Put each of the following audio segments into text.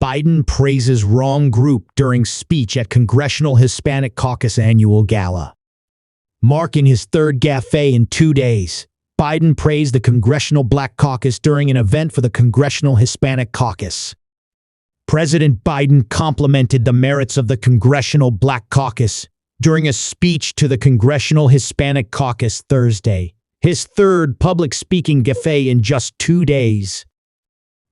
Biden praises wrong group during speech at Congressional Hispanic Caucus Annual Gala. Marking his third gaffe in 2 days, Biden praised the Congressional Black Caucus during an event for the Congressional Hispanic Caucus. President Biden complimented the merits of the Congressional Black Caucus during a speech to the Congressional Hispanic Caucus Thursday, his third public speaking gaffe in just 2 days.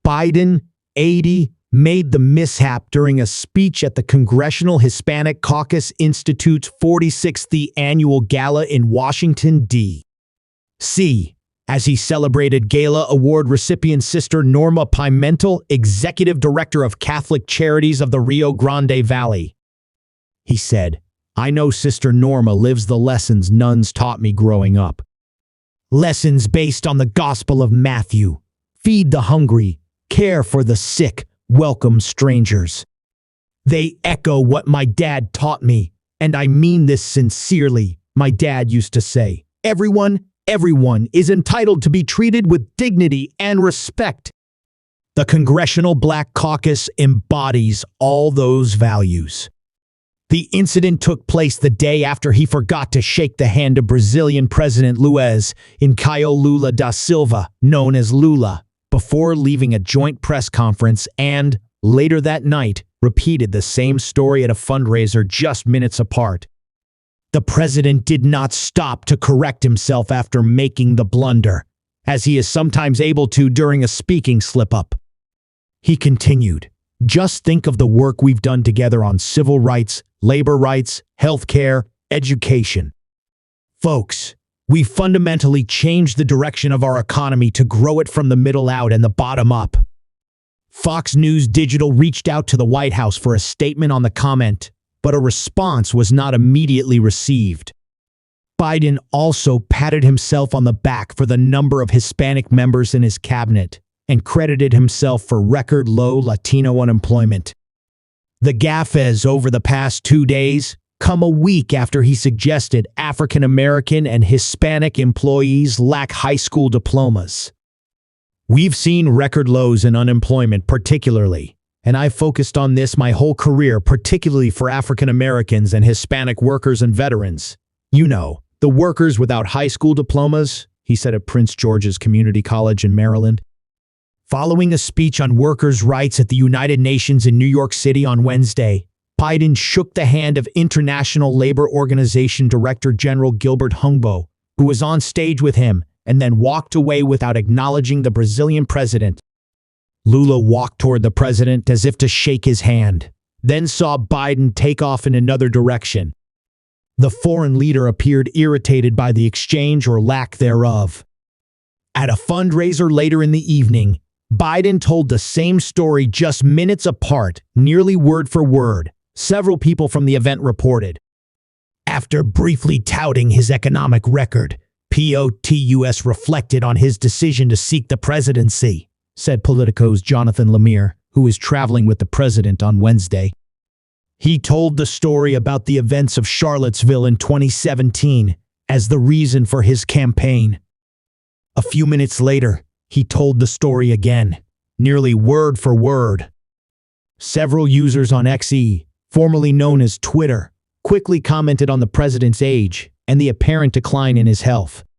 Biden, 80, made the mishap during a speech at the Congressional Hispanic Caucus Institute's 46th Annual Gala in Washington, D.C., as he celebrated Gala Award recipient Sister Norma Pimental, Executive Director of Catholic Charities of the Rio Grande Valley. He said, "I know Sister Norma lives the lessons nuns taught me growing up. Lessons based on the Gospel of Matthew. Feed the hungry, care for the sick, welcome strangers. They echo what my dad taught me, and I mean this sincerely. My dad used to say, everyone is entitled to be treated with dignity and respect." The Congressional Black Caucus embodies all those values. The incident took place the day after he forgot to shake the hand of Brazilian President Luiz Inacio Lula da Silva, known as Lula, before leaving a joint press conference and, later that night, repeated the same story at a fundraiser just minutes apart. The president did not stop to correct himself after making the blunder, as he is sometimes able to during a speaking slip-up. He continued, "Just think of the work we've done together on civil rights, labor rights, healthcare, education. Folks, we fundamentally changed the direction of our economy to grow it from the middle out and the bottom up." Fox News Digital reached out to the White House for a statement on the comment, but a response was not immediately received. Biden also patted himself on the back for the number of Hispanic members in his cabinet and credited himself for record-low Latino unemployment. The gaffes over the past 2 days come a week after he suggested African American and Hispanic employees lack high school diplomas. "We've seen record lows in unemployment particularly, and I've focused on this my whole career, particularly for African Americans and Hispanic workers and veterans. You know, the workers without high school diplomas," he said at Prince George's Community College in Maryland. Following a speech on workers' rights at the United Nations in New York City on Wednesday, Biden shook the hand of International Labor Organization Director General Gilbert Humbo, who was on stage with him, and then walked away without acknowledging the Brazilian president. Lula walked toward the president as if to shake his hand, then saw Biden take off in another direction. The foreign leader appeared irritated by the exchange or lack thereof. At a fundraiser later in the evening, Biden told the same story just minutes apart, nearly word for word, several people from the event reported. After briefly touting his economic record, POTUS reflected on his decision to seek the presidency, said Politico's Jonathan Lemire, who was traveling with the president on Wednesday. He told the story about the events of Charlottesville in 2017 as the reason for his campaign. A few minutes later, he told the story again, nearly word for word. Several users on X, formerly known as Twitter, quickly commented on the president's age and the apparent decline in his health.